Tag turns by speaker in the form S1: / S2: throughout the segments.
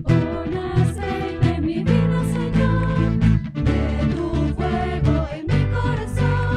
S1: Pon aceite en mi vida, Señor, de tu fuego en mi corazón.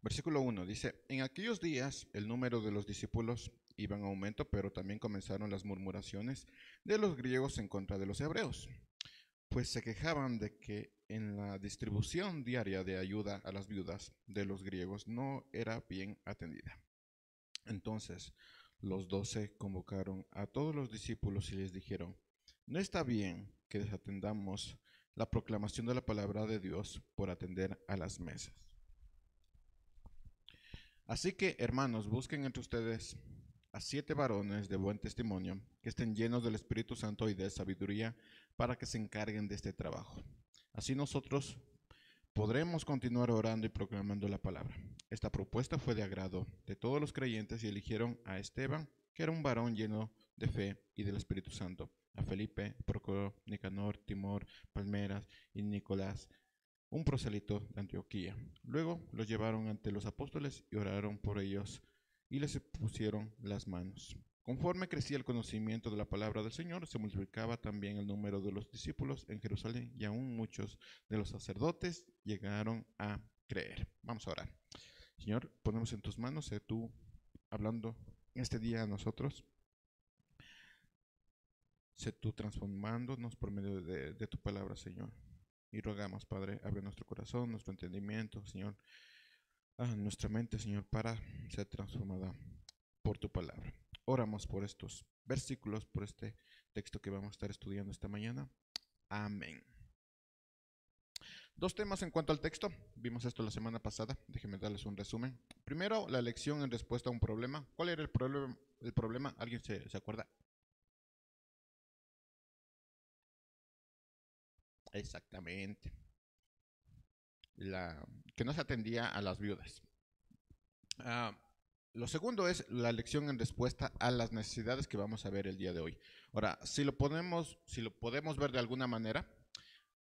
S1: Versículo 1 dice, en aquellos días el número de los discípulos iba en aumento, pero también comenzaron las murmuraciones de los griegos en contra de los hebreos, pues se quejaban de que en la distribución diaria de ayuda a las viudas de los griegos no era bien atendida. Entonces los 12 convocaron a todos los discípulos y les dijeron, no está bien que desatendamos la proclamación de la palabra de Dios por atender a las mesas. Así que, hermanos, busquen entre ustedes a 7 varones de buen testimonio, que estén llenos del Espíritu Santo y de sabiduría, para que se encarguen de este trabajo. Así nosotros podremos continuar orando y proclamando la palabra. Esta propuesta fue de agrado de todos los creyentes y eligieron a Esteban, que era un varón lleno de fe y del Espíritu Santo, a Felipe, Procoro, Nicanor, Timor, Palmeras y Nicolás, un prosélito de Antioquía. Luego los llevaron ante los apóstoles y oraron por ellos y les pusieron las manos. Conforme crecía el conocimiento de la palabra del Señor, se multiplicaba también el número de los discípulos en Jerusalén y aún muchos de los sacerdotes llegaron a creer. Vamos a orar. Señor, ponemos en tus manos, sé tú hablando este día a nosotros, sé tú transformándonos por medio de tu palabra, Señor. Y rogamos, Padre, abre nuestro corazón, nuestro entendimiento, Señor, nuestra mente, Señor, para ser transformada por tu palabra. Oramos por estos versículos, por este texto que vamos a estar estudiando esta mañana. Amén. Dos temas en cuanto al texto. Vimos esto la semana pasada. Déjenme darles un resumen. Primero, la lección en respuesta a un problema. ¿Cuál era el problema? ¿Alguien se acuerda? Exactamente. Que no se atendía a las viudas. Ah, lo segundo es la lección en respuesta a las necesidades que vamos a ver el día de hoy. Ahora, si lo podemos ver de alguna manera,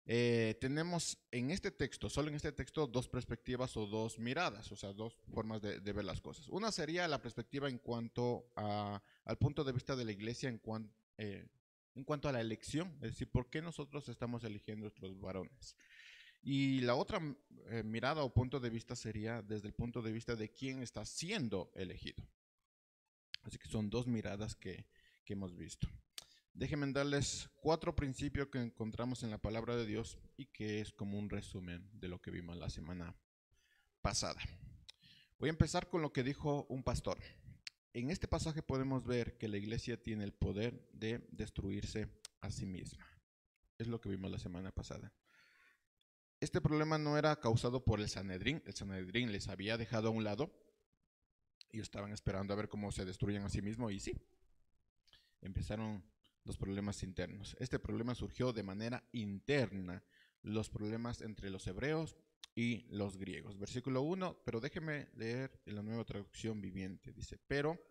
S1: tenemos en este texto, solo en este texto, dos perspectivas o dos miradas, o sea, dos formas de ver las cosas. Una sería la perspectiva en cuanto al punto de vista de la iglesia en cuanto a la elección, es decir, ¿por qué nosotros estamos eligiendo a nuestros varones? Y la otra mirada o punto de vista sería desde el punto de vista de quién está siendo elegido. Así que son dos miradas que hemos visto. Déjenme darles 4 principios que encontramos en la palabra de Dios y que es como un resumen de lo que vimos la semana pasada. Voy a empezar con lo que dijo un pastor. En este pasaje podemos ver que la iglesia tiene el poder de destruirse a sí misma. Es lo que vimos la semana pasada. Este problema no era causado por el Sanedrín les había dejado a un lado y estaban esperando a ver cómo se destruyen a sí mismos y sí, empezaron los problemas internos. Este problema surgió de manera interna, los problemas entre los hebreos y los griegos. Versículo 1, pero déjeme leer en la Nueva Traducción Viviente. Dice, pero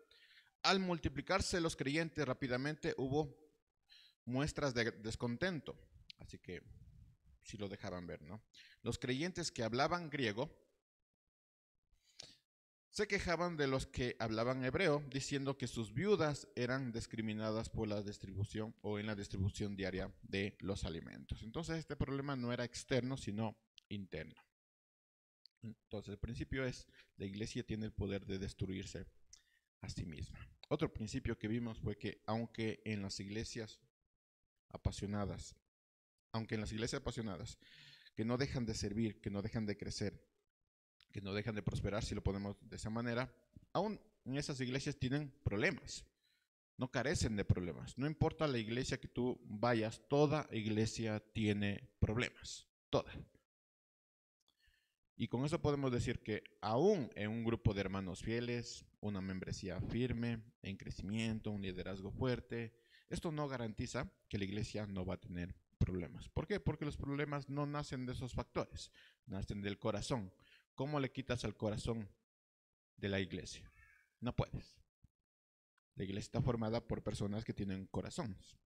S1: al multiplicarse los creyentes rápidamente hubo muestras de descontento. Así que si lo dejaban ver, ¿no? Los creyentes que hablaban griego se quejaban de los que hablaban hebreo, diciendo que sus viudas eran discriminadas por la distribución o en la distribución diaria de los alimentos. Entonces este problema no era externo, sino interno. Entonces el principio es, la iglesia tiene el poder de destruirse a sí misma. Otro principio que vimos fue que aunque en las iglesias apasionadas, que no dejan de servir, que no dejan de crecer, que no dejan de prosperar, si lo ponemos de esa manera, aún en esas iglesias tienen problemas, no carecen de problemas. No importa la iglesia que tú vayas, toda iglesia tiene problemas, toda. Y con eso podemos decir que aún en un grupo de hermanos fieles, una membresía firme, en crecimiento, un liderazgo fuerte, esto no garantiza que la iglesia no va a tener problemas. ¿Por qué? Porque los problemas no nacen de esos factores, nacen del corazón. ¿Cómo le quitas al corazón de la iglesia? No puedes. La iglesia está formada por personas que tienen corazones.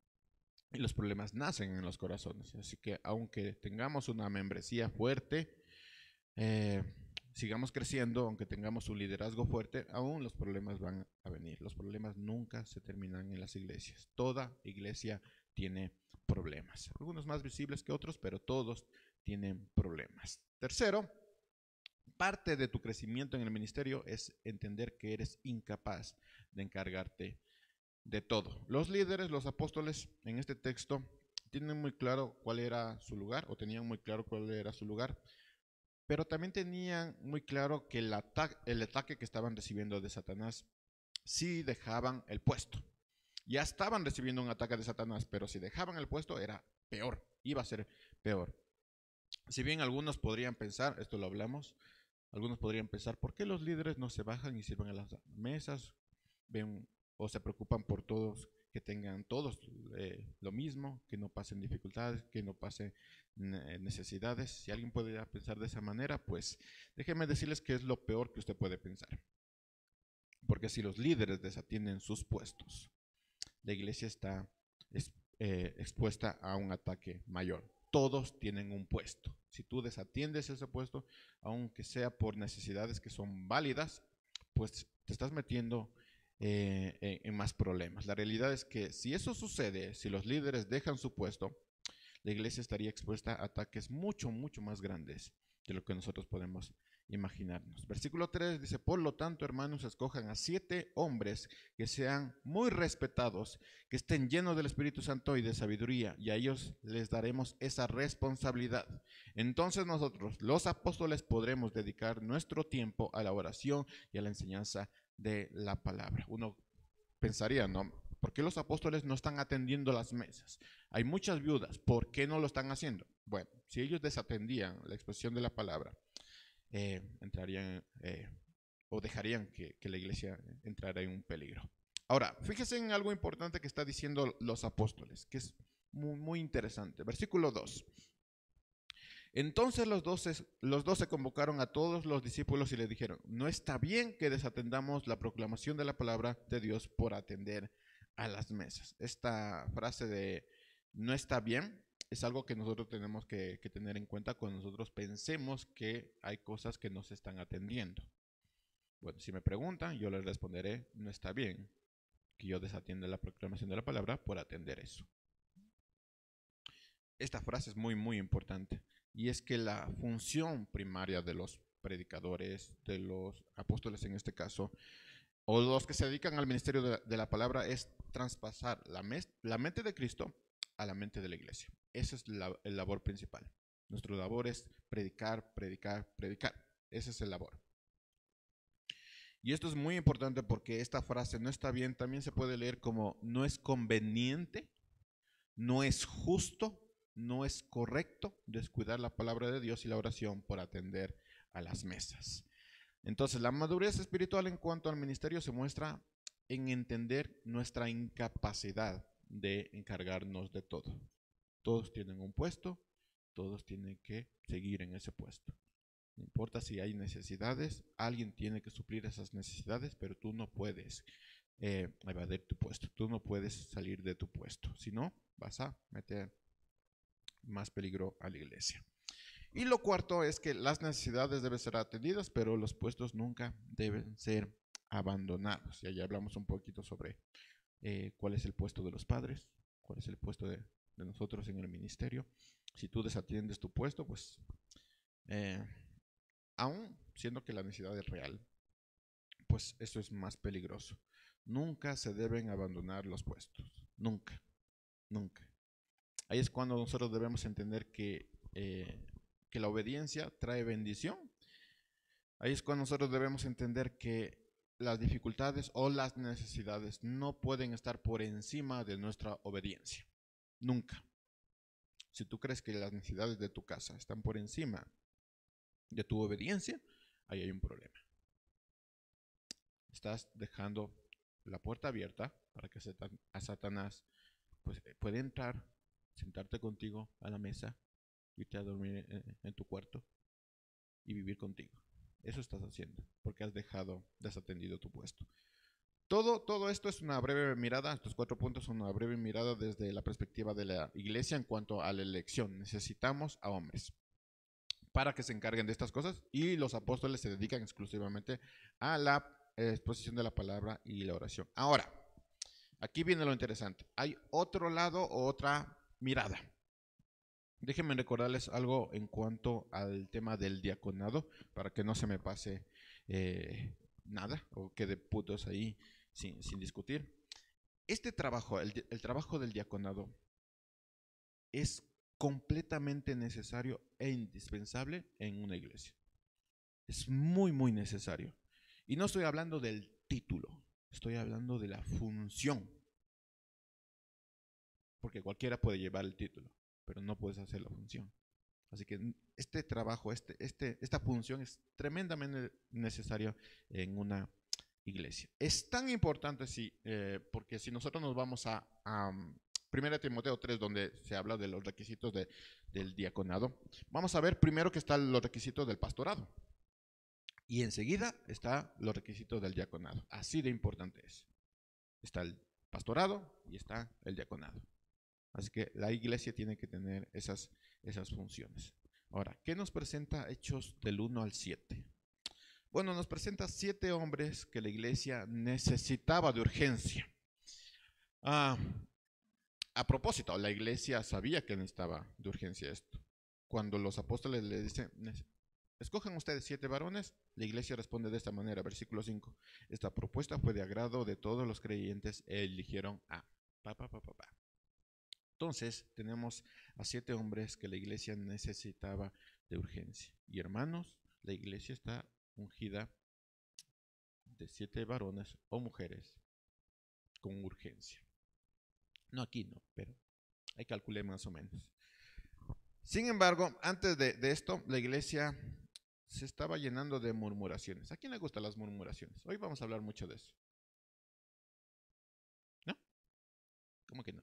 S1: Y los problemas nacen en los corazones. Así que aunque tengamos una membresía fuerte, sigamos creciendo, aunque tengamos un liderazgo fuerte, aún los problemas van a venir. Los problemas nunca se terminan en las iglesias. Toda iglesia tiene problemas. Algunos más visibles que otros, pero todos tienen problemas. Tercero, parte de tu crecimiento en el ministerio es entender que eres incapaz de encargarte de todo. Los líderes, los apóstoles, en este texto tienen muy claro cuál era su lugar, o tenían muy claro cuál era su lugar, pero también tenían muy claro que el ataque que estaban recibiendo de Satanás, si dejaban el puesto. Ya estaban recibiendo un ataque de Satanás, pero si dejaban el puesto era peor, iba a ser peor. Si bien algunos podrían pensar, esto lo hablamos, algunos podrían pensar, ¿por qué los líderes no se bajan y sirven a las mesas? Ven o se preocupan por todos, que tengan todos lo mismo, que no pasen dificultades, que no pasen necesidades. Si alguien puede pensar de esa manera, pues déjenme decirles que es lo peor que usted puede pensar. Porque si los líderes desatienden sus puestos, la iglesia está expuesta a un ataque mayor. Todos tienen un puesto. Si tú desatiendes ese puesto, aunque sea por necesidades que son válidas, pues te estás metiendo en más problemas. La realidad es que si eso sucede, si los líderes dejan su puesto, la iglesia estaría expuesta a ataques mucho, mucho más grandes de lo que nosotros podemos imaginarnos. Versículo 3 dice, por lo tanto, hermanos, escojan a 7 hombres que sean muy respetados, que estén llenos del Espíritu Santo y de sabiduría, y a ellos les daremos esa responsabilidad. Entonces nosotros, los apóstoles, podremos dedicar nuestro tiempo a la oración y a la enseñanza de la palabra. Uno pensaría, ¿no? ¿Por qué los apóstoles no están atendiendo las mesas? Hay muchas viudas, ¿por qué no lo están haciendo? Bueno, si ellos desatendían la expresión de la palabra, entrarían o dejarían que la iglesia entrara en un peligro. Ahora, fíjese en algo importante que está diciendo los apóstoles, que es muy, muy interesante. Versículo 2. Entonces los doce convocaron a todos los discípulos y le dijeron, no está bien que desatendamos la proclamación de la palabra de Dios por atender a las mesas. Esta frase de no está bien es algo que nosotros tenemos que tener en cuenta cuando nosotros pensemos que hay cosas que no se están atendiendo. Bueno, si me preguntan, yo les responderé, no está bien que yo desatienda la proclamación de la palabra por atender eso. Esta frase es muy, muy importante. Y es que la función primaria de los predicadores, de los apóstoles en este caso, o los que se dedican al ministerio de la palabra, es traspasar la mente de Cristo a la mente de la iglesia. Esa es el labor principal. Nuestra labor es predicar, predicar, predicar. Ese es el labor. Y esto es muy importante porque esta frase no está bien, también se puede leer como no es conveniente, no es justo, no es correcto descuidar la palabra de Dios y la oración por atender a las mesas. Entonces, la madurez espiritual en cuanto al ministerio se muestra en entender nuestra incapacidad de encargarnos de todo. Todos tienen un puesto, todos tienen que seguir en ese puesto. No importa si hay necesidades, alguien tiene que suplir esas necesidades, pero tú no puedes evadir tu puesto, tú no puedes salir de tu puesto, si no, vas a meter más peligro a la iglesia. Y lo cuarto es que las necesidades deben ser atendidas, pero los puestos nunca deben ser abandonados. Y ya hablamos un poquito sobre cuál es el puesto de los padres, cuál es el puesto de nosotros en el ministerio. Si tú desatiendes tu puesto, pues aún siendo que la necesidad es real, pues eso es más peligroso. Nunca se deben abandonar los puestos, nunca, nunca. Ahí es cuando nosotros debemos entender que la obediencia trae bendición. Ahí es cuando nosotros debemos entender que las dificultades o las necesidades no pueden estar por encima de nuestra obediencia. Nunca. Si tú crees que las necesidades de tu casa están por encima de tu obediencia, ahí hay un problema. Estás dejando la puerta abierta para que a Satanás pues, puede entrar, sentarte contigo a la mesa, irte a dormir en tu cuarto y vivir contigo. Eso estás haciendo porque has dejado desatendido tu puesto. Todo esto es una breve mirada, estos 4 puntos son una breve mirada desde la perspectiva de la iglesia en cuanto a la elección. Necesitamos a hombres para que se encarguen de estas cosas y los apóstoles se dedican exclusivamente a la exposición de la palabra y la oración. Ahora, aquí viene lo interesante. Hay otro lado o otra mirada. Déjenme recordarles algo en cuanto al tema del diaconado, para que no se me pase nada o quede putos ahí sin discutir. Este trabajo, el trabajo del diaconado, es completamente necesario e indispensable en una iglesia. Es muy, muy necesario. Y no estoy hablando del título, estoy hablando de la función. Porque cualquiera puede llevar el título, pero no puedes hacer la función. Así que este trabajo, esta función es tremendamente necesaria en una iglesia. Es tan importante, sí, porque si nosotros nos vamos a 1 Timoteo 3, donde se habla de los requisitos del diaconado, vamos a ver primero que están los requisitos del pastorado. Y enseguida están los requisitos del diaconado. Así de importante es. Está el pastorado y está el diaconado. Así que la iglesia tiene que tener esas funciones. Ahora, ¿qué nos presenta Hechos del 1 al 7? Bueno, nos presenta 7 hombres que la iglesia necesitaba de urgencia. A propósito, la iglesia sabía que necesitaba de urgencia esto. Cuando los apóstoles le dicen, escojan ustedes 7 varones, la iglesia responde de esta manera, versículo 5. Esta propuesta fue de agrado de todos los creyentes e eligieron a Entonces, tenemos a 7 hombres que la iglesia necesitaba de urgencia. Y hermanos, la iglesia está ungida de 7 varones o mujeres con urgencia. No aquí, no, pero ahí calculé más o menos. Sin embargo, antes de esto, la iglesia se estaba llenando de murmuraciones. ¿A quién le gustan las murmuraciones? Hoy vamos a hablar mucho de eso. ¿No? ¿Cómo que no?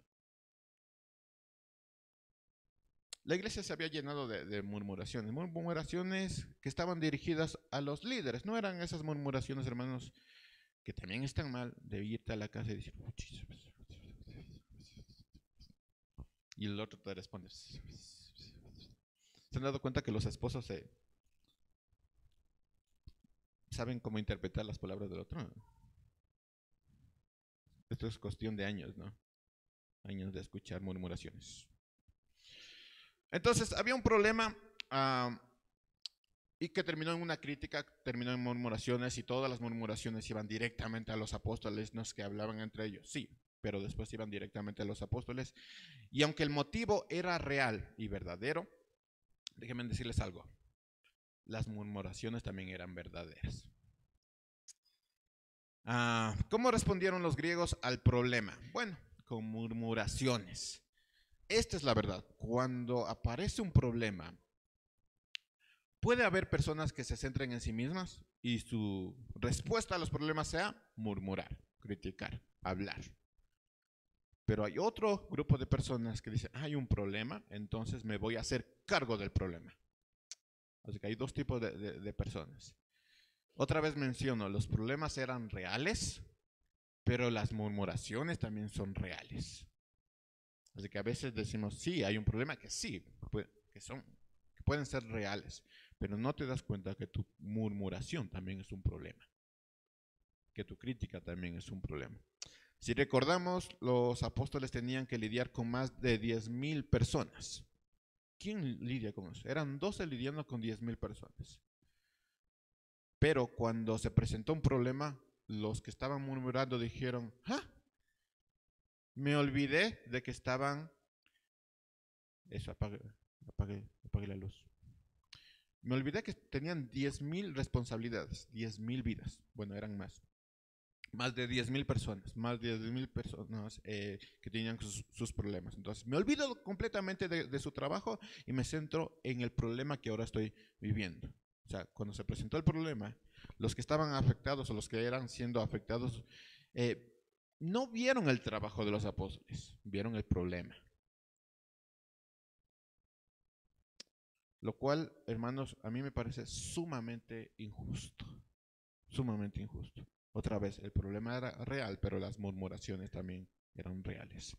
S1: La iglesia se había llenado de murmuraciones que estaban dirigidas a los líderes. No eran esas murmuraciones, hermanos, que también están mal, de irte a la casa y decir, y el otro te responde. ¿Se han dado cuenta que los esposos saben cómo interpretar las palabras del otro? Esto es cuestión de años, ¿no? Años de escuchar murmuraciones. Entonces, había un problema y que terminó en una crítica, terminó en murmuraciones, y todas las murmuraciones iban directamente a los apóstoles, no es que hablaban entre ellos, sí, pero después iban directamente a los apóstoles. Y aunque el motivo era real y verdadero, déjenme decirles algo, las murmuraciones también eran verdaderas. ¿Cómo respondieron los griegos al problema? Bueno, con murmuraciones. Esta es la verdad. Cuando aparece un problema, puede haber personas que se centren en sí mismas y su respuesta a los problemas sea murmurar, criticar, hablar. Pero hay otro grupo de personas que dicen, hay un problema, entonces me voy a hacer cargo del problema. Así que hay dos tipos de personas. Otra vez menciono, los problemas eran reales, pero las murmuraciones también son reales. Así que a veces decimos, sí, hay un problema que sí, que pueden ser reales, pero no te das cuenta que tu murmuración también es un problema, que tu crítica también es un problema. Si recordamos, los apóstoles tenían que lidiar con más de 10,000 personas. ¿Quién lidia con eso? Eran 12 lidiando con 10,000 personas. Pero cuando se presentó un problema, los que estaban murmurando dijeron, me olvidé de que estaban... Eso, apague la luz. Me olvidé que tenían 10,000 responsabilidades, 10,000 vidas. Bueno, eran más. Más de 10,000 personas, más de 10,000 personas que tenían sus problemas. Entonces, me olvido completamente de su trabajo y me centro en el problema que ahora estoy viviendo. O sea, cuando se presentó el problema, los que estaban afectados o los que eran siendo afectados no vieron el trabajo de los apóstoles, vieron el problema. Lo cual, hermanos, a mí me parece sumamente injusto. Sumamente injusto. Otra vez, el problema era real, pero las murmuraciones también eran reales.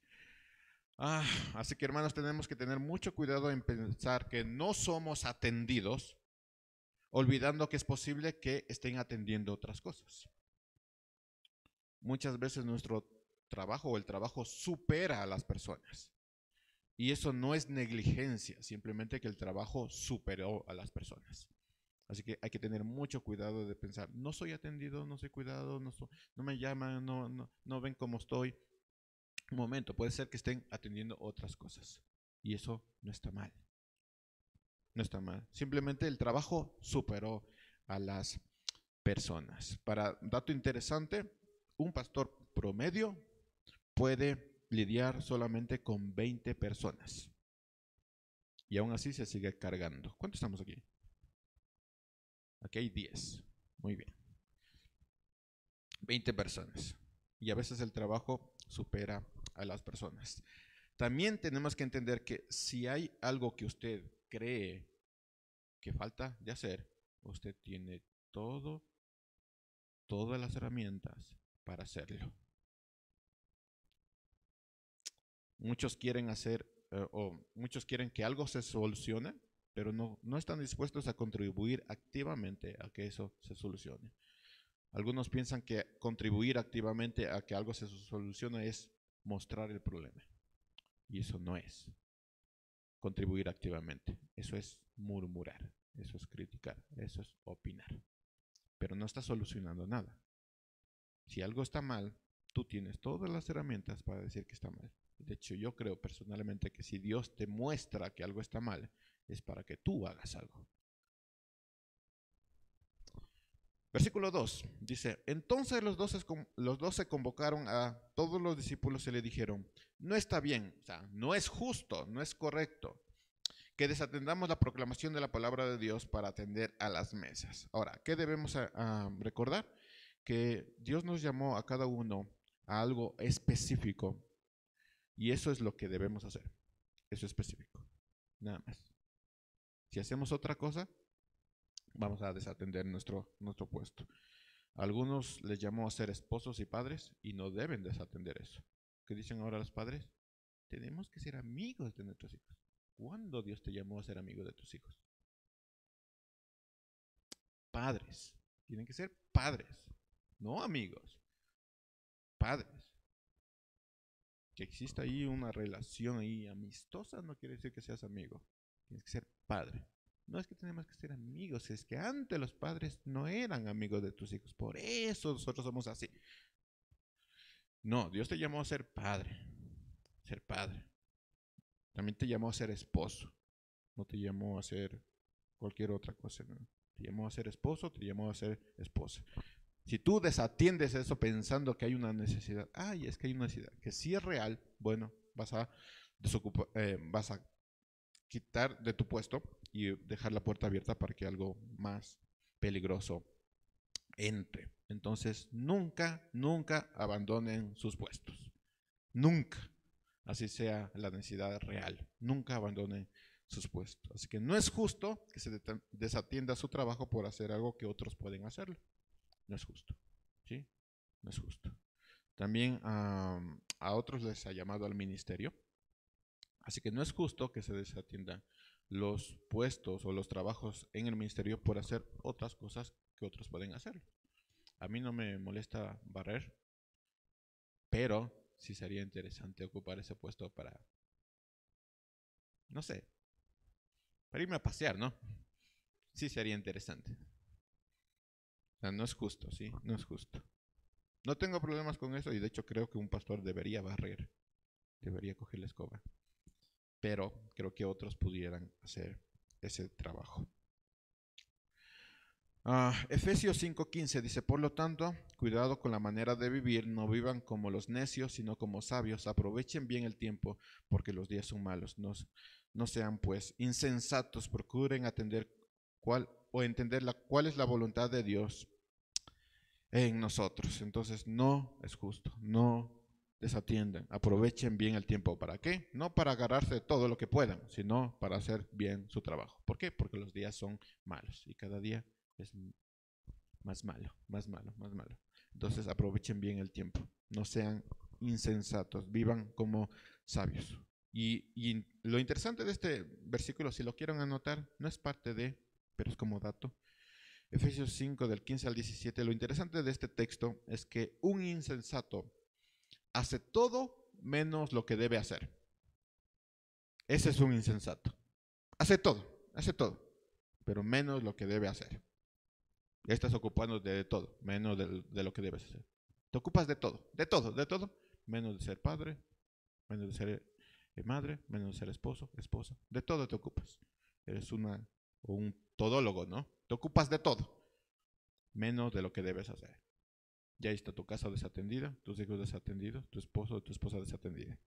S1: Así que, hermanos, tenemos que tener mucho cuidado en pensar que no somos atendidos, olvidando que es posible que estén atendiendo otras cosas. Muchas veces nuestro trabajo o el trabajo supera a las personas. Y eso no es negligencia, simplemente que el trabajo superó a las personas. Así que hay que tener mucho cuidado de pensar, no soy atendido, no soy cuidado, no me llaman, no ven cómo estoy. Un momento, puede ser que estén atendiendo otras cosas. Y eso no está mal. No está mal. Simplemente el trabajo superó a las personas. Para dato interesante, un pastor promedio puede lidiar solamente con 20 personas. Y aún así se sigue cargando. ¿Cuántos estamos aquí? Aquí hay 10. Muy bien. 20 personas. Y a veces el trabajo supera a las personas. También tenemos que entender que si hay algo que usted cree que falta de hacer, usted tiene todas las herramientas para hacerlo. Muchos quieren muchos quieren que algo se solucione, pero no están dispuestos a contribuir activamente a que eso se solucione. Algunos piensan que contribuir activamente a que algo se solucione es mostrar el problema. Y eso no es contribuir activamente. Eso es murmurar, eso es criticar, eso es opinar. Pero no está solucionando nada. Si algo está mal, tú tienes todas las herramientas para decir que está mal. De hecho, yo creo personalmente que si Dios te muestra que algo está mal, es para que tú hagas algo. Versículo 2 dice, entonces los 12 convocaron a todos los discípulos y le dijeron, no está bien, o sea, no es justo, no es correcto que desatendamos la proclamación de la palabra de Dios para atender a las mesas. Ahora, ¿qué debemos recordar? Que Dios nos llamó a cada uno a algo específico y eso es lo que debemos hacer. Eso es específico, nada más. Si hacemos otra cosa, vamos a desatender nuestro puesto. A algunos les llamó a ser esposos y padres y no deben desatender eso. ¿Qué dicen ahora los padres? Tenemos que ser amigos de nuestros hijos. ¿Cuándo Dios te llamó a ser amigo de tus hijos? Padres. Tienen que ser padres, no amigos. Padres. Que exista ahí una relación ahí amistosa no quiere decir que seas amigo. Tienes que ser padre. No es que tenemos que ser amigos, es que antes los padres no eran amigos de tus hijos. Por eso nosotros somos así. No, Dios te llamó a ser padre. Ser padre. También te llamó a ser esposo. No te llamó a ser cualquier otra cosa. ¿No? Te llamó a ser esposo, te llamó a ser esposa. Si tú desatiendes eso pensando que hay una necesidad, es que hay una necesidad, que sí es real, bueno, vas a quitar de tu puesto y dejar la puerta abierta para que algo más peligroso entre. Entonces, nunca abandonen sus puestos. Nunca. Así sea la necesidad real. Nunca abandonen sus puestos. Así que no es justo que se desatienda su trabajo por hacer algo que otros pueden hacerlo. No es justo. ¿Sí? No es justo. También a otros les ha llamado al ministerio. Así que no es justo que se desatiendan los puestos o los trabajos en el ministerio por hacer otras cosas que otros pueden hacer. A mí no me molesta barrer, pero sí sería interesante ocupar ese puesto para, no sé, para irme a pasear, ¿no? Sí sería interesante. O sea, no es justo, ¿sí? No es justo. No tengo problemas con eso y de hecho creo que un pastor debería barrer, debería coger la escoba. Pero creo que otros pudieran hacer ese trabajo. Efesios 5:15 dice, por lo tanto, cuidado con la manera de vivir, no vivan como los necios, sino como sabios, aprovechen bien el tiempo, porque los días son malos. No sean pues insensatos, procuren entender cuál es la voluntad de Dios en nosotros. Entonces no es justo, no desatiendan, aprovechen bien el tiempo. ¿Para qué? No para agarrarse todo lo que puedan, sino para hacer bien su trabajo. ¿Por qué? Porque los días son malos y cada día es más malo, más malo, más malo. Entonces aprovechen bien el tiempo, no sean insensatos, vivan como sabios. Y lo interesante de este versículo, si lo quieren anotar, no es parte de, pero es como dato. Efesios 5 del 15 al 17, lo interesante de este texto es que un insensato hace todo menos lo que debe hacer. Ese es un insensato. Hace todo, pero menos lo que debe hacer. Estás ocupando de todo, menos de lo que debes hacer. Te ocupas de todo, menos de ser padre, menos de ser madre, menos de ser esposo, esposa. De todo te ocupas. Eres un todólogo, ¿no? Te ocupas de todo, menos de lo que debes hacer. Ya está tu casa desatendida, tus hijos desatendidos, tu esposo o tu esposa desatendida.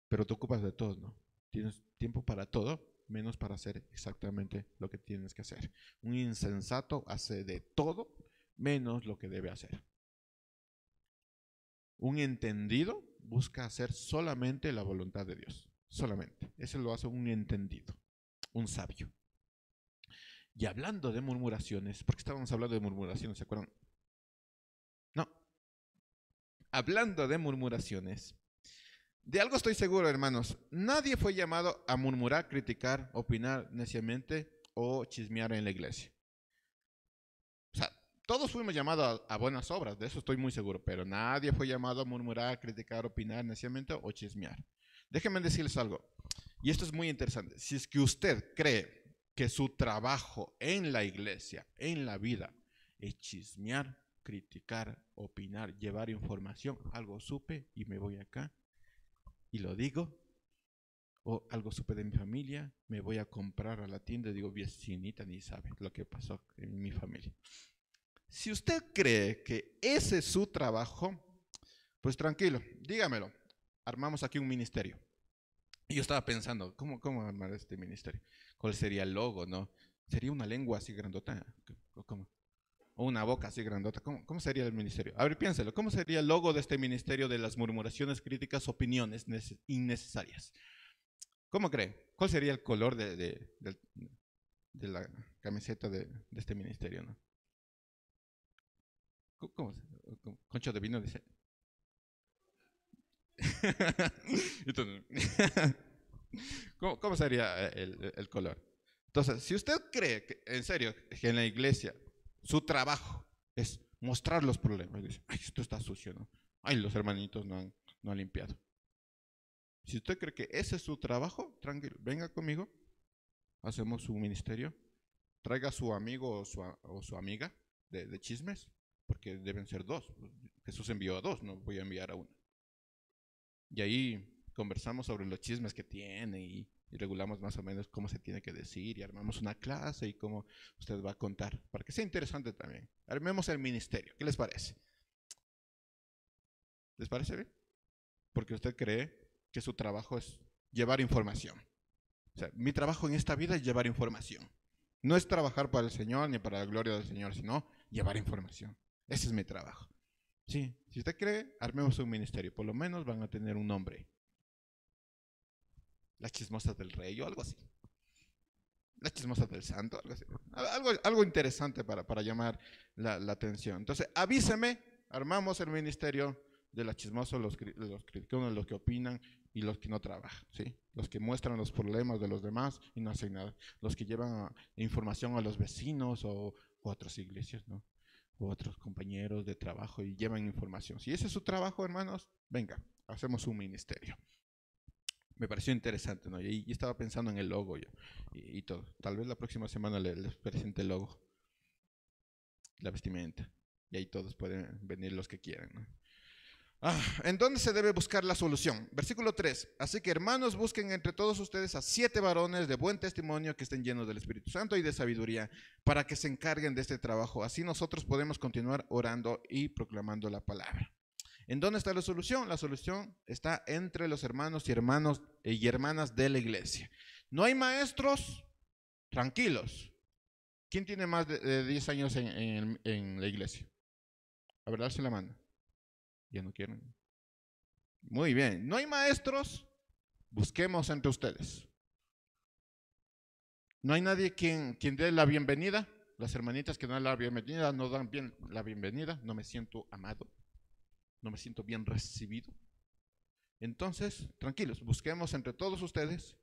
S1: Pero te ocupas de todo, ¿no? Tienes tiempo para todo, menos para hacer exactamente lo que tienes que hacer. Un insensato hace de todo, menos lo que debe hacer. Un entendido busca hacer solamente la voluntad de Dios. Solamente. Eso lo hace un entendido, un sabio. Y hablando de murmuraciones, porque estábamos hablando de murmuraciones, ¿se acuerdan? No. Hablando de murmuraciones, de algo estoy seguro, hermanos. Nadie fue llamado a murmurar, criticar, opinar neciamente o chismear en la iglesia. O sea, todos fuimos llamados a buenas obras, de eso estoy muy seguro, pero nadie fue llamado a murmurar, criticar, opinar neciamente o chismear. Déjenme decirles algo, y esto es muy interesante. Si es que usted cree que su trabajo en la iglesia, en la vida, es chismear, criticar, opinar, llevar información, algo supe y me voy acá y lo digo, o algo supe de mi familia, me voy a comprar a la tienda y digo, vecinita ni sabe lo que pasó en mi familia. Si usted cree que ese es su trabajo, pues tranquilo, dígamelo. Armamos aquí un ministerio. Y yo estaba pensando, ¿cómo armar este ministerio? ¿Cuál sería el logo, no? ¿Sería una lengua así grandota? ¿Cómo? ¿O una boca así grandota? ¿Cómo sería el ministerio? A ver, piénselo. ¿Cómo sería el logo de este ministerio de las murmuraciones, críticas, opiniones innecesarias? ¿Cómo cree? ¿Cuál sería el color de la camiseta de este ministerio, no? ¿Cómo? Concho de vino dice. Entonces, ¿cómo sería el color? Entonces, si usted cree que, en serio, que en la iglesia su trabajo es mostrar los problemas, dice, ay, esto está sucio, ¿no? Ay, los hermanitos no han limpiado. Si usted cree que ese es su trabajo, tranquilo, venga conmigo, hacemos un ministerio, traiga a su amigo o su amiga de chismes, porque deben ser dos. Jesús envió a dos, no voy a enviar a uno. Y ahí conversamos sobre los chismes que tiene y regulamos más o menos cómo se tiene que decir y armamos una clase y cómo usted va a contar, para que sea interesante también. Armemos el ministerio, ¿qué les parece? ¿Les parece bien? Porque usted cree que su trabajo es llevar información. O sea, mi trabajo en esta vida es llevar información. No es trabajar para el Señor ni para la gloria del Señor, sino llevar información. Ese es mi trabajo. Sí, si usted cree, armemos un ministerio. Por lo menos van a tener un nombre. Las chismosas del rey o algo así. Las chismosas del santo, algo así. Algo interesante para llamar la atención. Entonces, avíseme, armamos el ministerio de las chismosas, los criticones, los que opinan y los que no trabajan, ¿sí? Los que muestran los problemas de los demás y no hacen nada. Los que llevan información a los vecinos o a otras iglesias, ¿no? O a otros compañeros de trabajo y llevan información. Si ese es su trabajo, hermanos, venga, hacemos un ministerio. Me pareció interesante, ¿no? Y estaba pensando en el logo yo, y todo. Tal vez la próxima semana les presente el logo, la vestimenta. Y ahí todos pueden venir los que quieran, ¿no? ¿En dónde se debe buscar la solución? Versículo 3. Así que hermanos, busquen entre todos ustedes a 7 varones de buen testimonio que estén llenos del Espíritu Santo y de sabiduría para que se encarguen de este trabajo. Así nosotros podemos continuar orando y proclamando la palabra. ¿En dónde está la solución? La solución está entre los hermanos y hermanas de la iglesia. No hay maestros, tranquilos. ¿Quién tiene más de 10 años en la iglesia? A ver, darse la mano. Ya no quieren. Muy bien. No hay maestros, busquemos entre ustedes. No hay nadie quien dé la bienvenida. Las hermanitas que dan la bienvenida no dan bien la bienvenida. No me siento amado. No me siento bien recibido. Entonces, tranquilos, busquemos entre todos ustedes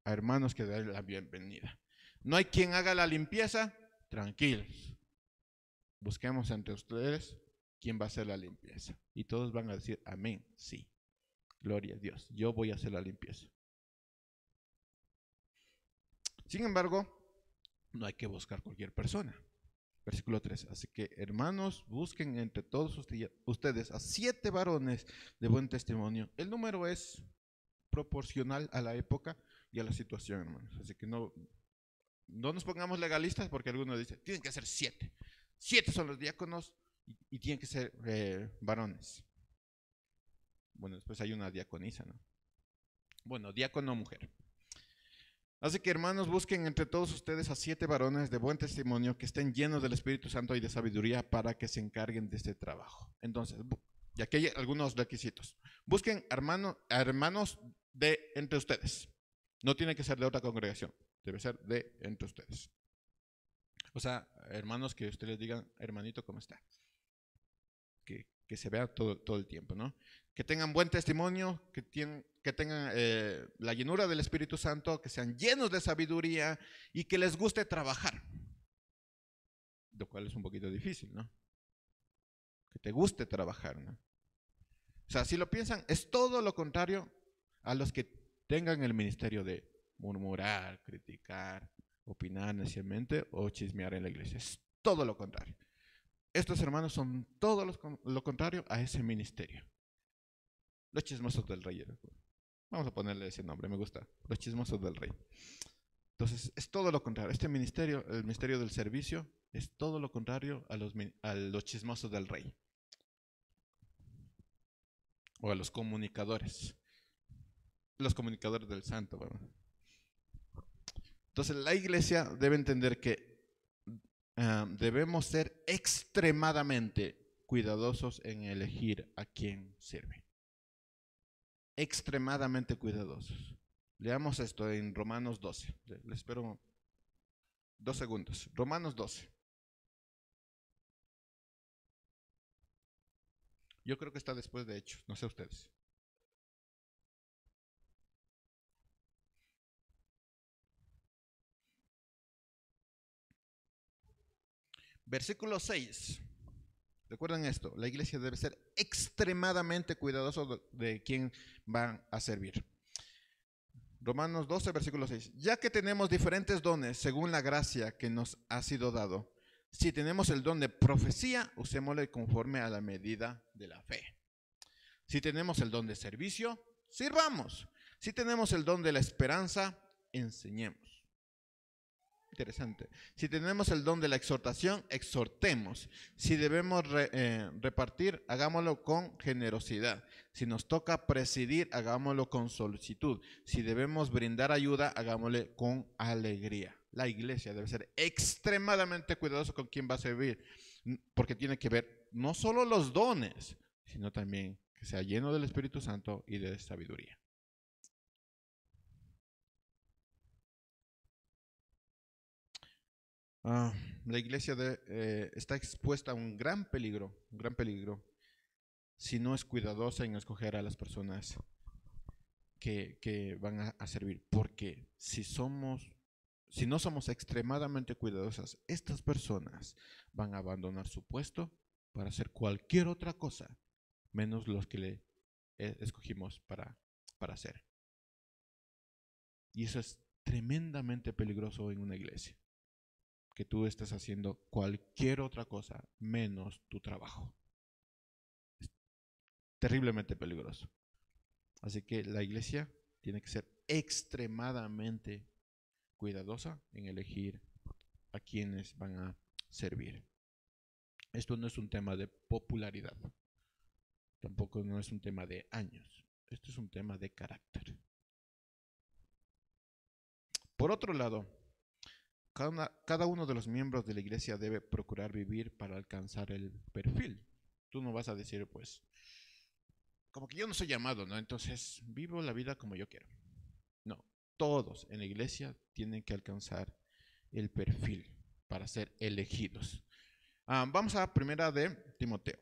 S1: a hermanos que den la bienvenida. No hay quien haga la limpieza, tranquilos. Busquemos entre ustedes quién va a hacer la limpieza. Y todos van a decir, amén, sí. Gloria a Dios, yo voy a hacer la limpieza. Sin embargo, no hay que buscar cualquier persona. Versículo 3. Así que, hermanos, busquen entre todos ustedes a 7 varones de buen testimonio. El número es proporcional a la época y a la situación, hermanos. Así que no nos pongamos legalistas, porque algunos dicen, tienen que ser 7. 7 son los diáconos y tienen que ser varones. Bueno, después hay una diaconisa, ¿no? Bueno, diácono mujer. Así que, hermanos, busquen entre todos ustedes a 7 varones de buen testimonio que estén llenos del Espíritu Santo y de sabiduría para que se encarguen de este trabajo. Entonces, y aquí hay algunos requisitos. Busquen hermanos de entre ustedes. No tiene que ser de otra congregación, debe ser de entre ustedes. O sea, hermanos que ustedes digan, hermanito, ¿cómo está? Que se vea todo el tiempo, ¿no? Que tengan buen testimonio, que tengan la llenura del Espíritu Santo, que sean llenos de sabiduría y que les guste trabajar. Lo cual es un poquito difícil, ¿no? Que te guste trabajar, ¿no? O sea, si lo piensan, es todo lo contrario a los que tengan el ministerio de murmurar, criticar, opinar neciamente o chismear en la iglesia. Es todo lo contrario. Estos hermanos son todo lo contrario a ese ministerio. Los chismosos del rey. Vamos a ponerle ese nombre, me gusta. Los chismosos del rey. Entonces, es todo lo contrario. Este ministerio, el ministerio del servicio, es todo lo contrario a los chismosos del rey. O a los comunicadores. Los comunicadores del santo, ¿verdad? Entonces, la iglesia debe entender que debemos ser extremadamente cuidadosos en elegir a quién sirve. Extremadamente cuidadosos. Leamos esto en Romanos 12. Les espero 2 segundos. Romanos 12. Yo creo que está después de Hechos, no sé ustedes. Versículo 6. Recuerden esto, la iglesia debe ser extremadamente cuidadosa de quién van a servir. Romanos 12, versículo 6. Ya que tenemos diferentes dones según la gracia que nos ha sido dado, si tenemos el don de profecía, usémosle conforme a la medida de la fe. Si tenemos el don de servicio, sirvamos. Si tenemos el don de la esperanza, enseñemos. Interesante. Si tenemos el don de la exhortación, exhortemos. Si debemos repartir, hagámoslo con generosidad. Si nos toca presidir, hagámoslo con solicitud. Si debemos brindar ayuda, hagámosle con alegría. La iglesia debe ser extremadamente cuidadosa con quién va a servir, porque tiene que ver no solo los dones, sino también que sea lleno del Espíritu Santo y de sabiduría. La iglesia está expuesta a un gran peligro si no es cuidadosa en escoger a las personas que van a servir. Porque si no somos extremadamente cuidadosas, estas personas van a abandonar su puesto para hacer cualquier otra cosa, menos los que le escogimos para hacer. Y eso es tremendamente peligroso en una iglesia. Que tú estés haciendo cualquier otra cosa menos tu trabajo. Es terriblemente peligroso. Así que la iglesia tiene que ser extremadamente cuidadosa en elegir a quienes van a servir. Esto no es un tema de popularidad. Tampoco no es un tema de años. Esto es un tema de carácter. Por otro lado, cada uno de los miembros de la iglesia debe procurar vivir para alcanzar el perfil. Tú no vas a decir, pues, como que yo no soy llamado, ¿no? Entonces vivo la vida como yo quiero. No, todos en la iglesia tienen que alcanzar el perfil para ser elegidos. Vamos a primera de Timoteo.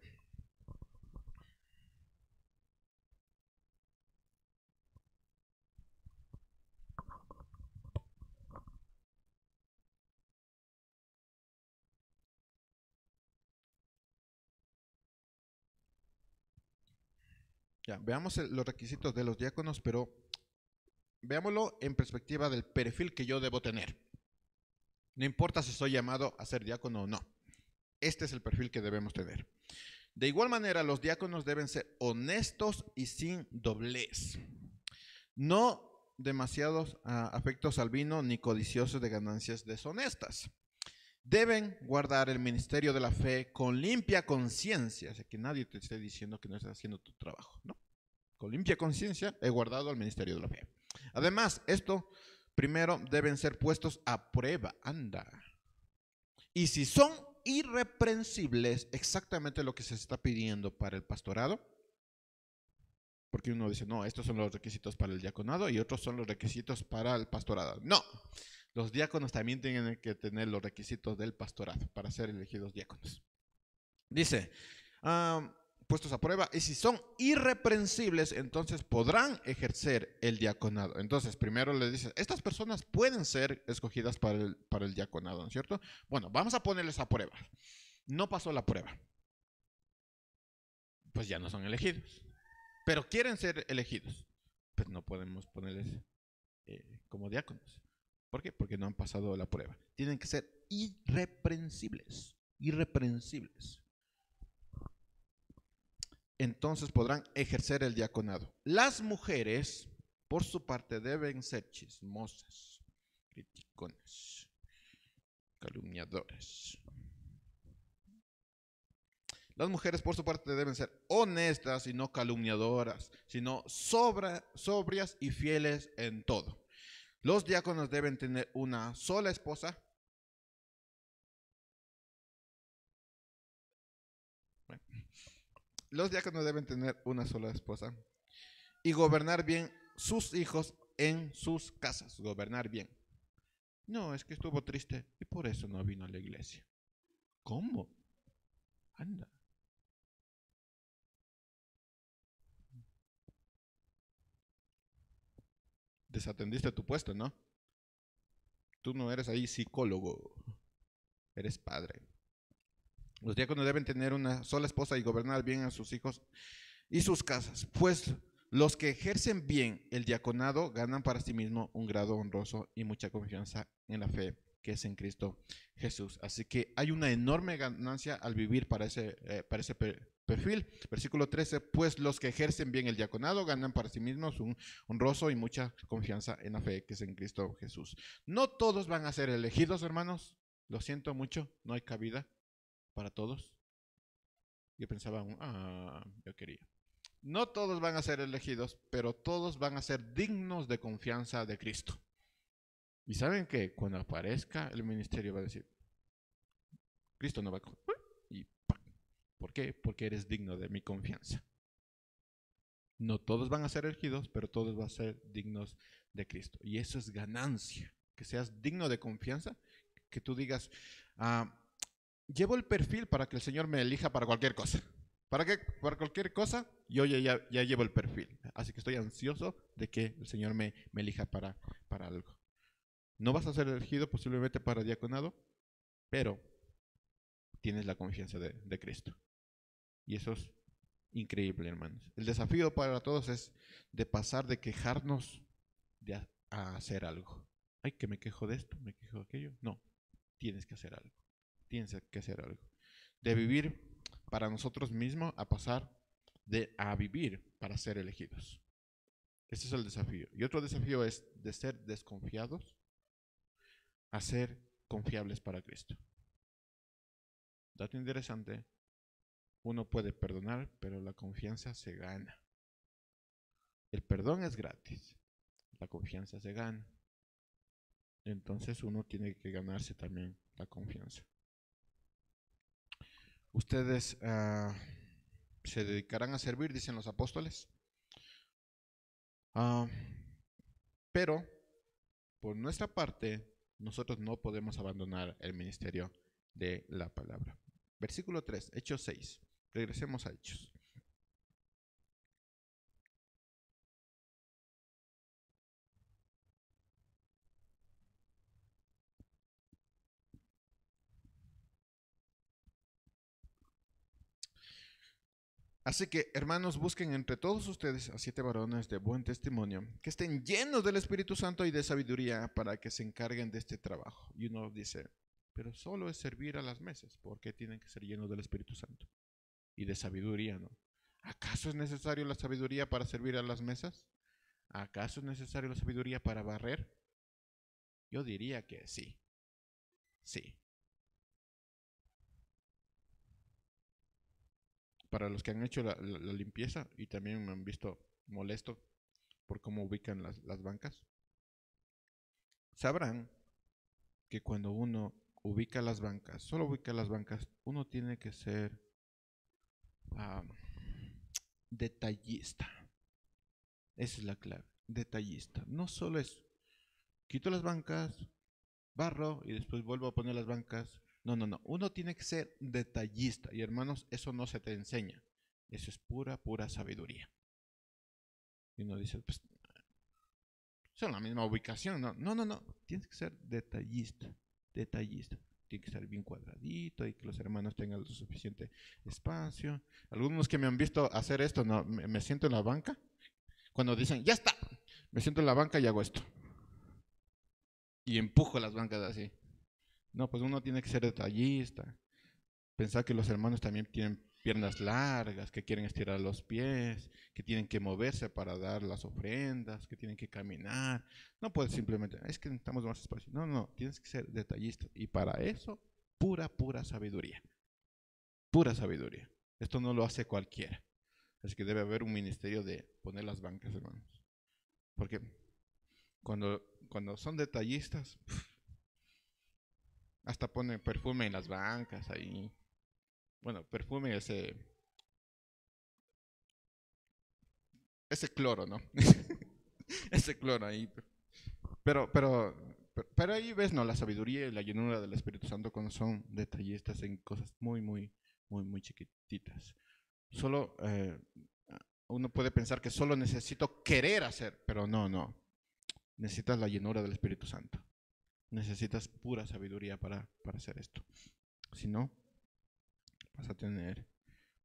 S1: Ya, veamos los requisitos de los diáconos, pero veámoslo en perspectiva del perfil que yo debo tener. No importa si soy llamado a ser diácono o no. Este es el perfil que debemos tener. De igual manera, los diáconos deben ser honestos y sin doblez. No demasiados afectos al vino ni codiciosos de ganancias deshonestas. Deben guardar el ministerio de la fe con limpia conciencia. O sea, que nadie te esté diciendo que no estás haciendo tu trabajo, ¿no? Con limpia conciencia he guardado el ministerio de la fe. Además, esto primero deben ser puestos a prueba. Anda. Y si son irreprensibles, exactamente lo que se está pidiendo para el pastorado, porque uno dice, no, estos son los requisitos para el diaconado y otros son los requisitos para el pastorado. No, los diáconos también tienen que tener los requisitos del pastorado para ser elegidos diáconos. Dice, puestos a prueba, y si son irreprensibles, entonces podrán ejercer el diaconado. Entonces, primero le dice, estas personas pueden ser escogidas para el diaconado, ¿no es cierto? Bueno, vamos a ponerles a prueba. No pasó la prueba. Pues ya no son elegidos. Pero quieren ser elegidos. Pues no podemos ponerles como diáconos. ¿Por qué? Porque no han pasado la prueba. Tienen que ser irreprensibles. Irreprensibles. Entonces podrán ejercer el diaconado. Las mujeres, por su parte, deben ser chismosas, criticonas, calumniadoras. Las mujeres, por su parte, deben ser honestas y no calumniadoras, sino sobrias y fieles en todo. Los diáconos deben tener una sola esposa. Bueno, los diáconos deben tener una sola esposa y gobernar bien sus hijos en sus casas. Gobernar bien. No, es que estuvo triste y por eso no vino a la iglesia. ¿Cómo? Anda. Desatendiste tu puesto, ¿no? Tú no eres ahí psicólogo, eres padre. Los diáconos deben tener una sola esposa y gobernar bien a sus hijos y sus casas, pues los que ejercen bien el diaconado ganan para sí mismos un grado honroso y mucha confianza en la fe que es en Cristo Jesús. Así que hay una enorme ganancia al vivir para ese perfil. Versículo 13, pues los que ejercen bien el diaconado ganan para sí mismos un honroso y mucha confianza en la fe que es en Cristo Jesús. No todos van a ser elegidos, hermanos. Lo siento mucho, no hay cabida para todos. Yo pensaba, yo quería. No todos van a ser elegidos, pero todos van a ser dignos de confianza de Cristo. Y saben que cuando aparezca el ministerio va a decir, Cristo no va a... Y ¡pam! ¿Por qué? Porque eres digno de mi confianza. No todos van a ser elegidos, pero todos van a ser dignos de Cristo. Y eso es ganancia, que seas digno de confianza, que tú digas, llevo el perfil para que el Señor me elija para cualquier cosa. ¿Para qué? Para cualquier cosa, yo ya llevo el perfil. Así que estoy ansioso de que el Señor me elija para algo. No vas a ser elegido posiblemente para diaconado, pero tienes la confianza de Cristo. Y eso es increíble, hermanos. El desafío para todos es de pasar de quejarnos a hacer algo. Ay, que me quejo de esto, me quejo de aquello. No, tienes que hacer algo. Tienes que hacer algo. De vivir para nosotros mismos a pasar a vivir para ser elegidos. Ese es el desafío. Y otro desafío es de ser desconfiados a ser confiables para Cristo. Dato interesante, uno puede perdonar, pero la confianza se gana. El perdón es gratis, la confianza se gana. Entonces uno tiene que ganarse también la confianza. Ustedes se dedicarán a servir, dicen los apóstoles. Pero por nuestra parte, nosotros no podemos abandonar el ministerio de la palabra. Versículo 3, Hechos 6. Regresemos a Hechos. Así que, hermanos, busquen entre todos ustedes a 7 varones de buen testimonio, que estén llenos del Espíritu Santo y de sabiduría para que se encarguen de este trabajo. Y uno dice, pero solo es servir a las mesas, ¿por qué tienen que ser llenos del Espíritu Santo? Y de sabiduría, ¿no? ¿Acaso es necesario la sabiduría para servir a las mesas? ¿Acaso es necesario la sabiduría para barrer? Yo diría que sí, sí. Para los que han hecho la limpieza y también me han visto molesto por cómo ubican las bancas, sabrán que cuando uno ubica las bancas, solo ubica las bancas, uno tiene que ser ah, detallista. Esa es la clave, detallista. No solo es quito las bancas, barro y después vuelvo a poner las bancas. No, no, no. Uno tiene que ser detallista. Y hermanos, eso no se te enseña. Eso es pura, pura sabiduría. Y uno dice, pues, son la misma ubicación. No, no, no, no. Tienes que ser detallista. Detallista. Tiene que estar bien cuadradito y que los hermanos tengan lo suficiente espacio. Algunos que me han visto hacer esto, no, me siento en la banca. Cuando dicen, ya está, me siento en la banca y hago esto. Y empujo las bancas así. No, pues uno tiene que ser detallista. Pensar que los hermanos también tienen piernas largas, que quieren estirar los pies, que tienen que moverse para dar las ofrendas, que tienen que caminar. No puedes simplemente, es que necesitamos más espacio. No, no, tienes que ser detallista. Y para eso, pura, pura sabiduría. Pura sabiduría. Esto no lo hace cualquiera. Así que debe haber un ministerio de poner las bancas, hermanos. Porque cuando son detallistas, hasta ponen perfume en las bancas ahí. Bueno, perfume ese cloro, ¿no? Ese cloro ahí. Pero ahí ves, ¿no? La sabiduría y la llenura del Espíritu Santo cuando son detallistas en cosas muy, muy, muy, muy chiquititas. Solo uno puede pensar que solo necesito querer hacer, pero no, no. Necesitas la llenura del Espíritu Santo. Necesitas pura sabiduría para hacer esto. Si no, vas a tener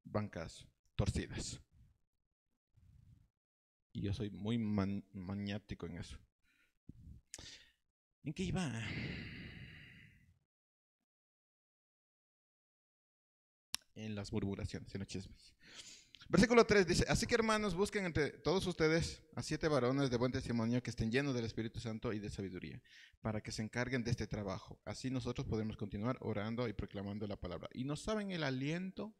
S1: bancas torcidas. Y yo soy muy maniático en eso. ¿En qué iba? En las murmuraciones, en los chismes. Versículo 3 dice, así que hermanos, busquen entre todos ustedes a 7 varones de buen testimonio que estén llenos del Espíritu Santo y de sabiduría, para que se encarguen de este trabajo. Así nosotros podemos continuar orando y proclamando la palabra. Y no saben el aliento,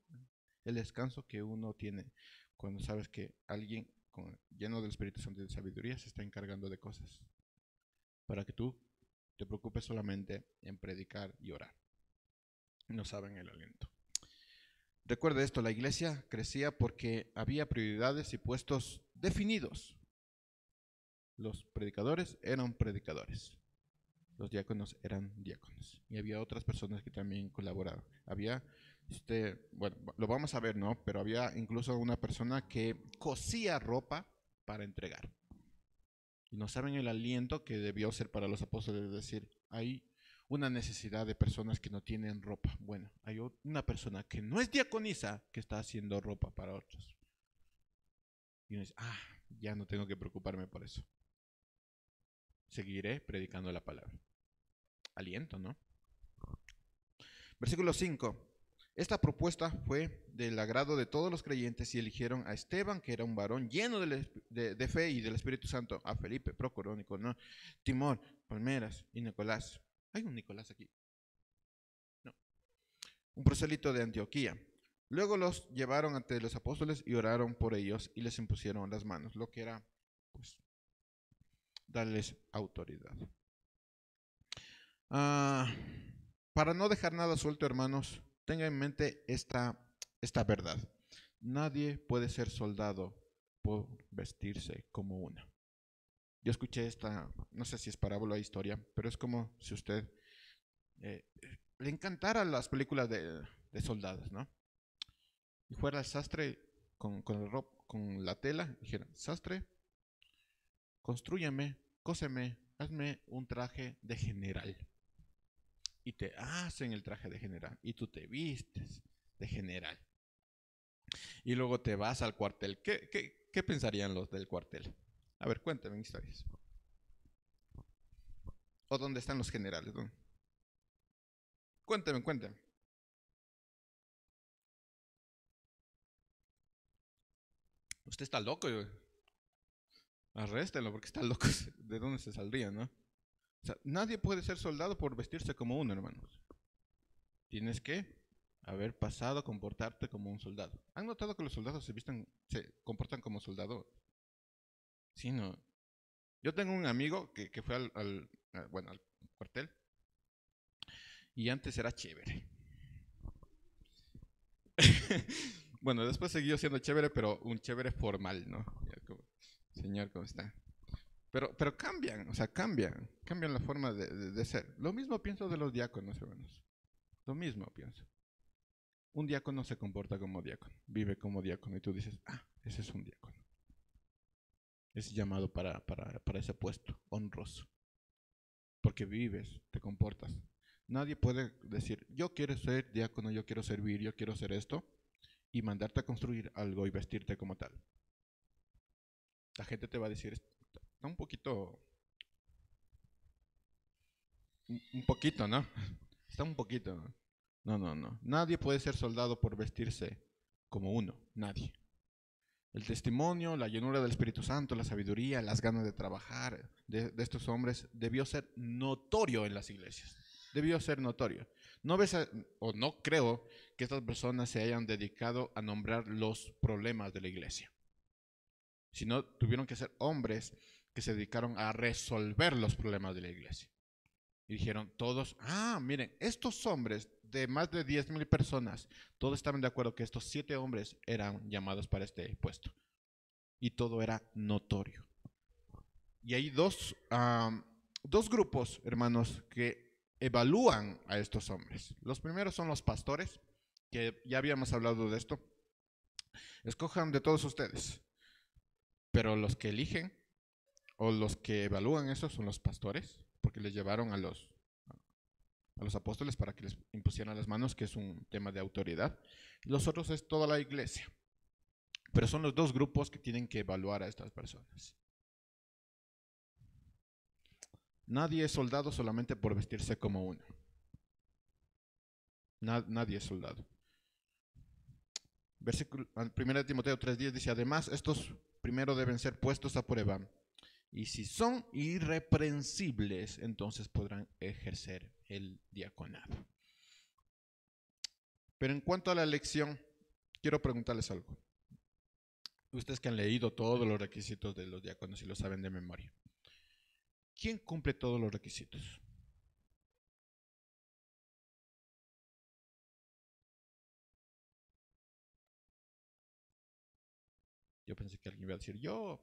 S1: el descanso que uno tiene cuando sabes que alguien lleno del Espíritu Santo y de sabiduría se está encargando de cosas, para que tú te preocupes solamente en predicar y orar. No saben el aliento. Recuerde esto, la iglesia crecía porque había prioridades y puestos definidos. Los predicadores eran predicadores, los diáconos eran diáconos y había otras personas que también colaboraban. Había, bueno, lo vamos a ver, ¿no? Pero había incluso una persona que cosía ropa para entregar. Y no saben el aliento que debió ser para los apóstoles, es decir, hay una necesidad de personas que no tienen ropa. Bueno, hay una persona que no es diaconisa que está haciendo ropa para otros. Y uno dice, ya no tengo que preocuparme por eso. Seguiré predicando la palabra. Aliento, ¿no? Versículo 5. Esta propuesta fue del agrado de todos los creyentes y eligieron a Esteban, que era un varón lleno de fe y del Espíritu Santo, a Felipe, Prócoro, Nicanor, Timón, Palmeras y Nicolás. ¿Hay un Nicolás aquí? No. Un prosélito de Antioquía. Luego los llevaron ante los apóstoles y oraron por ellos y les impusieron las manos, lo que era, pues, darles autoridad. Para no dejar nada suelto, hermanos, tenga en mente esta verdad. Nadie puede ser soldado por vestirse como una. Yo escuché esta, no sé si es parábola o historia, pero es como si usted le encantaran las películas de soldados, ¿no? Y fuera el sastre con la tela, dijera, sastre, construyame, cóseme, hazme un traje de general. Y te hacen el traje de general y tú te vistes de general. y luego te vas al cuartel. ¿Qué pensarían los del cuartel? A ver, cuéntame historias. ¿O dónde están los generales? ¿Dónde? Cuéntame. Usted está loco, arréstenlo porque está loco. ¿De dónde se saldría, no? O sea, nadie puede ser soldado por vestirse como uno, hermanos. Tienes que haber pasado a comportarte como un soldado. ¿Han notado que los soldados se comportan como soldados? Sí, no. Yo tengo un amigo que fue bueno, al cuartel y antes era chévere. Bueno, después siguió siendo chévere, pero un chévere formal, ¿no? Señor, ¿cómo está? Pero cambian, o sea, cambian la forma de ser. Lo mismo pienso de los diáconos, hermanos. Lo mismo pienso. Un diácono se comporta como diácono, vive como diácono y tú dices, ese es un diácono. Es llamado para ese puesto honroso. Porque vives, te comportas. Nadie puede decir, yo quiero ser diácono, yo quiero servir, yo quiero hacer esto, y mandarte a construir algo y vestirte como tal. La gente te va a decir, está un poquito, un poquito, ¿no? Está un poquito, ¿no? No. Nadie puede ser soldado por vestirse como uno, nadie. El testimonio, la llenura del Espíritu Santo, la sabiduría, las ganas de trabajar de estos hombres debió ser notorio en las iglesias. Debió ser notorio. No ves o no creo que estas personas se hayan dedicado a nombrar los problemas de la iglesia, sino tuvieron que ser hombres que se dedicaron a resolver los problemas de la iglesia. Y dijeron todos, miren, estos hombres de más de 10,000 personas, todos estaban de acuerdo que estos 7 hombres eran llamados para este puesto. Y todo era notorio. Y hay dos grupos, hermanos, que evalúan a estos hombres. Los primeros son los pastores, que ya habíamos hablado de esto. Escojan de todos ustedes. Pero los que eligen o los que evalúan eso son los pastores, porque les llevaron a los apóstoles para que les impusieran las manos, que es un tema de autoridad. Los otros es toda la iglesia. Pero son los dos grupos que tienen que evaluar a estas personas. Nadie es soldado solamente por vestirse como uno. Nadie es soldado. Versículo 1 Timoteo 3:10 dice, además estos primero deben ser puestos a prueba, y si son irreprensibles, entonces podrán ejercer el diaconado. Pero en cuanto a la elección, quiero preguntarles algo. Ustedes que han leído todos los requisitos de los diáconos y lo saben de memoria, ¿quién cumple todos los requisitos? Yo pensé que alguien iba a decir yo.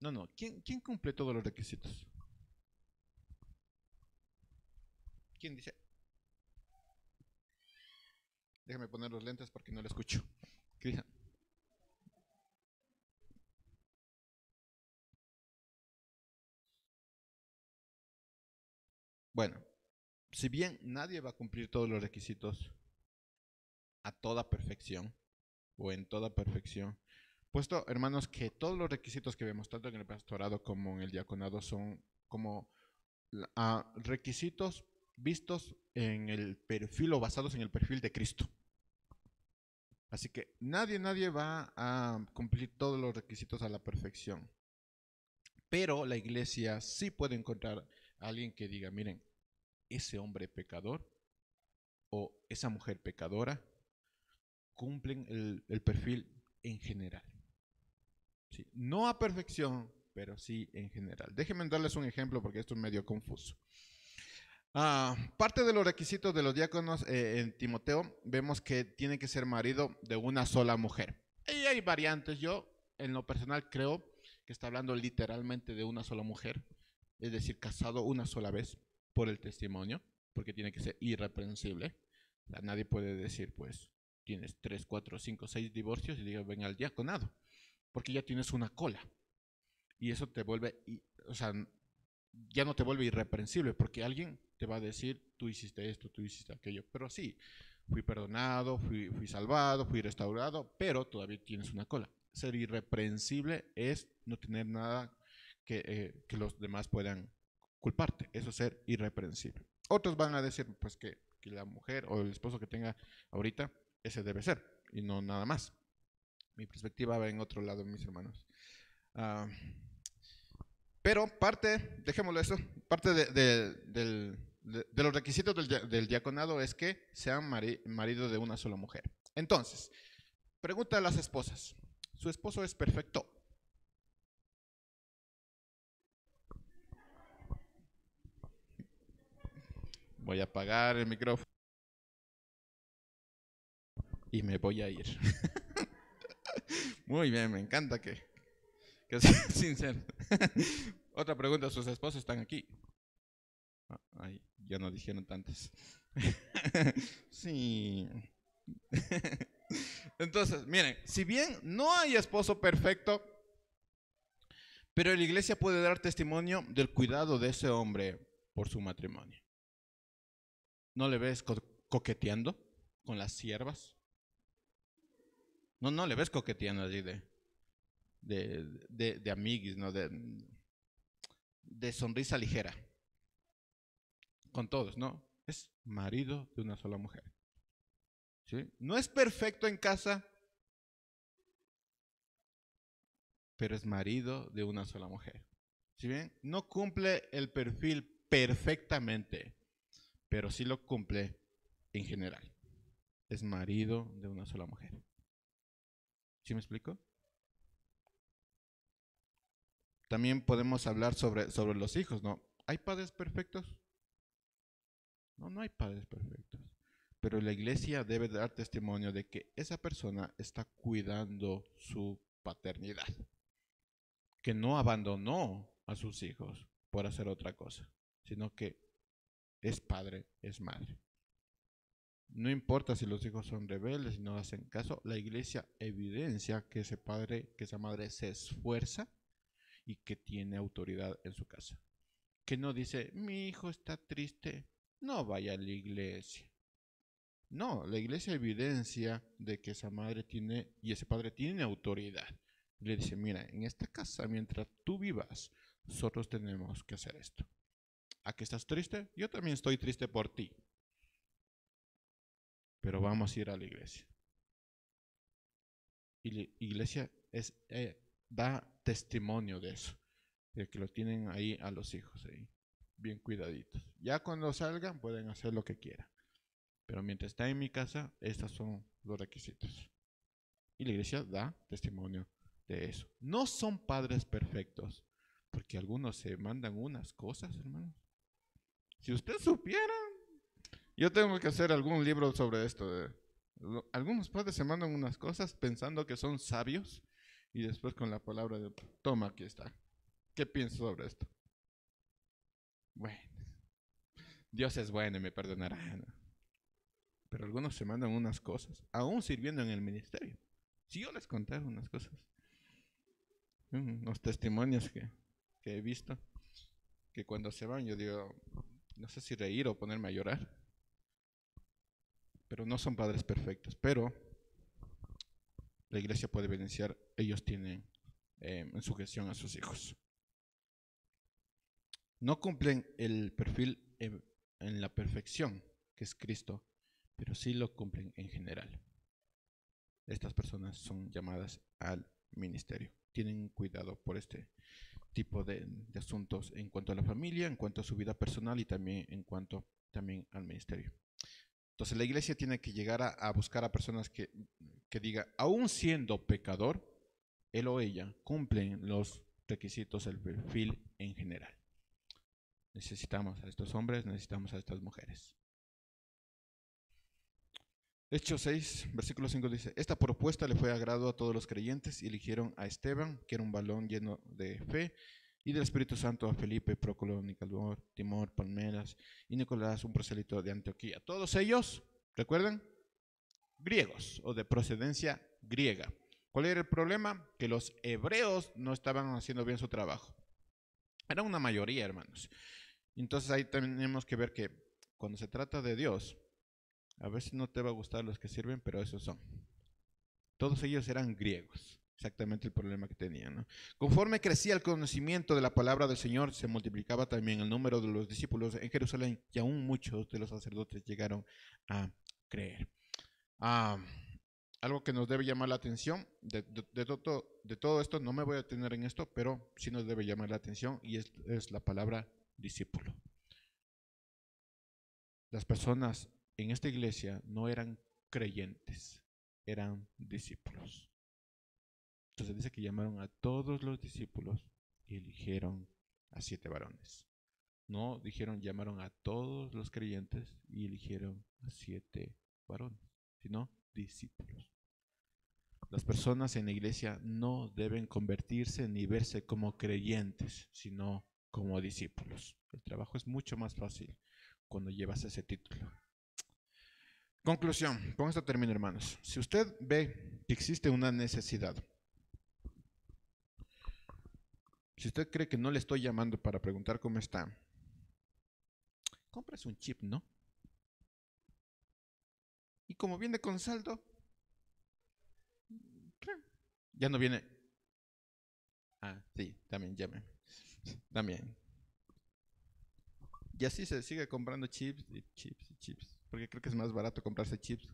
S1: No. ¿Quién cumple todos los requisitos? ¿Quién dice? Déjame poner los lentes porque no lo escucho. Cristian. Bueno, si bien nadie va a cumplir todos los requisitos a toda perfección o en toda perfección, puesto, hermanos, que todos los requisitos que vemos, tanto en el pastorado como en el diaconado, son como requisitos vistos en el perfil o basados en el perfil de Cristo. Así que nadie va a cumplir todos los requisitos a la perfección. Pero la iglesia sí puede encontrar a alguien que diga, miren, ese hombre pecador o esa mujer pecadora cumplen el perfil en general. Sí, no a perfección, pero sí en general. Déjenme darles un ejemplo porque esto es medio confuso. Parte de los requisitos de los diáconos en Timoteo, vemos que tiene que ser marido de una sola mujer. Y hay variantes. Yo, en lo personal, creo que está hablando literalmente de una sola mujer, es decir, casado una sola vez por el testimonio, porque tiene que ser irreprensible. O sea, nadie puede decir, pues, tienes 3, 4, 5, 6 divorcios y digas, ven al diaconado, porque ya tienes una cola. Y eso te vuelve, o sea, ya no te vuelve irreprensible, porque alguien te va a decir, tú hiciste esto, tú hiciste aquello. Pero sí, fui perdonado, fui salvado, fui restaurado, pero todavía tienes una cola. Ser irreprensible es no tener nada que los demás puedan culparte. Eso es ser irreprensible. Otros van a decir pues que la mujer o el esposo que tenga ahorita, ese debe ser, y no nada más. Mi perspectiva va en otro lado, mis hermanos. Uh, pero dejémoslo eso, parte de los requisitos del diaconado es que sean marido de una sola mujer. Entonces, pregunta a las esposas, ¿su esposo es perfecto? Voy a apagar el micrófono y me voy a ir. Muy bien, me encanta que sea sincero. Otra pregunta, ¿sus esposos están aquí? Ay, ya no dijeron tantas. Sí. Entonces, miren, si bien no hay esposo perfecto, pero la iglesia puede dar testimonio del cuidado de ese hombre por su matrimonio. ¿No le ves coqueteando con las siervas? No le ves coqueteando allí de amiguis, ¿no? De sonrisa ligera. Con todos, ¿no? Es marido de una sola mujer. ¿Sí? No es perfecto en casa, pero es marido de una sola mujer. ¿Sí bien? No cumple el perfil perfectamente, pero sí lo cumple en general. Es marido de una sola mujer. ¿Sí me explico? También podemos hablar sobre los hijos, ¿no? ¿Hay padres perfectos? No hay padres perfectos. Pero la iglesia debe dar testimonio de que esa persona está cuidando su paternidad. Que no abandonó a sus hijos por hacer otra cosa, sino que es padre, es madre. No importa si los hijos son rebeldes y no hacen caso, la iglesia evidencia que ese padre, que esa madre se esfuerza y que tiene autoridad en su casa. Que no dice, mi hijo está triste, no vaya a la iglesia. No, la iglesia evidencia de que esa madre tiene y ese padre tiene autoridad. Le dice, mira, en esta casa, mientras tú vivas, nosotros tenemos que hacer esto. ¿A qué estás triste? Yo también estoy triste por ti. Pero vamos a ir a la iglesia. Y la iglesia da testimonio de eso, de que lo tienen ahí a los hijos, ahí, bien cuidaditos. Ya cuando salgan pueden hacer lo que quieran. Pero mientras está en mi casa, estos son los requisitos. Y la iglesia da testimonio de eso. No son padres perfectos, porque algunos se mandan unas cosas, hermanos. Si usted supiera, yo tengo que hacer algún libro sobre esto. Algunos padres se mandan unas cosas pensando que son sabios y después con la palabra de toma, aquí está. ¿Qué piensas sobre esto? Bueno, Dios es bueno y me perdonará. ¿No? Pero algunos se mandan unas cosas, aún sirviendo en el ministerio. Si yo les contara unas cosas, unos testimonios que he visto, que cuando se van yo digo, no sé si reír o ponerme a llorar. Pero no son padres perfectos. Pero la iglesia puede evidenciar, ellos tienen en su gestión a sus hijos. No cumplen el perfil en la perfección, que es Cristo, pero sí lo cumplen en general. Estas personas son llamadas al ministerio. Tienen cuidado por este tipo de asuntos en cuanto a la familia, en cuanto a su vida personal y también en cuanto también al ministerio. Entonces la iglesia tiene que llegar a buscar a personas que diga, aún siendo pecador, él o ella cumplen los requisitos del perfil en general. Necesitamos a estos hombres, necesitamos a estas mujeres. Hechos 6, versículo 5 dice, esta propuesta le fue agrado a todos los creyentes y eligieron a Esteban, que era un varón lleno de fe, y del Espíritu Santo a Felipe, Prócolo, Nicanor, Timor, Palmeras y Nicolás, un prosélito de Antioquía. Todos ellos, ¿recuerdan? Griegos o de procedencia griega. ¿Cuál era el problema? Que los hebreos no estaban haciendo bien su trabajo. Era una mayoría, hermanos. Entonces ahí tenemos que ver que cuando se trata de Dios, A veces no te va a gustar los que sirven, pero esos son. Todos ellos eran griegos. Exactamente el problema que tenían, ¿no? Conforme crecía el conocimiento de la palabra del Señor, se multiplicaba también el número de los discípulos en Jerusalén y aún muchos de los sacerdotes llegaron a creer. Algo que nos debe llamar la atención de todo esto, no me voy a detener en esto, pero sí nos debe llamar la atención y es la palabra discípulo. Las personas en esta iglesia no eran creyentes, eran discípulos. Entonces dice que llamaron a todos los discípulos y eligieron a 7 varones. No dijeron llamaron a todos los creyentes y eligieron a 7 varones, sino discípulos. Las personas en la iglesia no deben convertirse ni verse como creyentes, sino como discípulos. El trabajo es mucho más fácil cuando llevas ese título. Conclusión, con esto termino, hermanos. Si usted ve que existe una necesidad, si usted cree que no le estoy llamando para preguntar cómo está, cómprese un chip, ¿no? Y como viene con saldo, ya no viene. Sí, también llame. También. Y así se sigue comprando chips y chips y chips. Porque creo que es más barato comprarse chips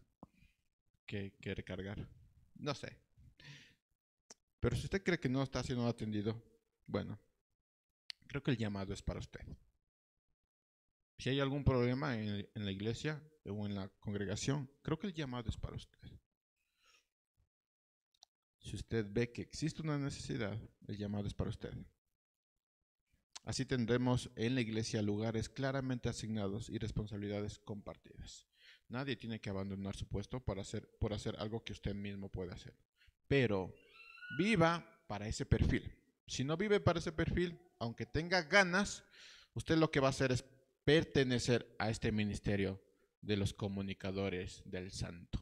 S1: que recargar. No sé. Pero si usted cree que no está siendo atendido, bueno, creo que el llamado es para usted. Si hay algún problema en la iglesia o en la congregación, creo que el llamado es para usted. Si usted ve que existe una necesidad, el llamado es para usted. Así tendremos en la iglesia lugares claramente asignados y responsabilidades compartidas. Nadie tiene que abandonar su puesto por hacer algo que usted mismo puede hacer. Pero viva para ese perfil. Si no vive para ese perfil, aunque tenga ganas, usted lo que va a hacer es pertenecer a este ministerio de los comunicadores del santo.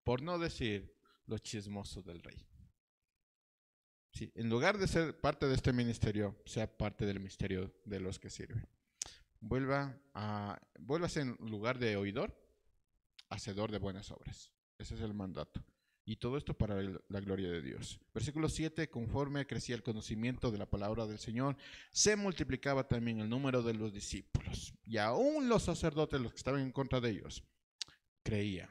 S1: Por no decir los chismosos del rey. Sí, en lugar de ser parte de este ministerio, sea parte del ministerio de los que sirven. Vuélvase en lugar de oidor, hacedor de buenas obras. Ese es el mandato. Y todo esto para la gloria de Dios. Versículo 7, conforme crecía el conocimiento de la palabra del Señor, se multiplicaba también el número de los discípulos. Y aún los sacerdotes, los que estaban en contra de ellos, creían.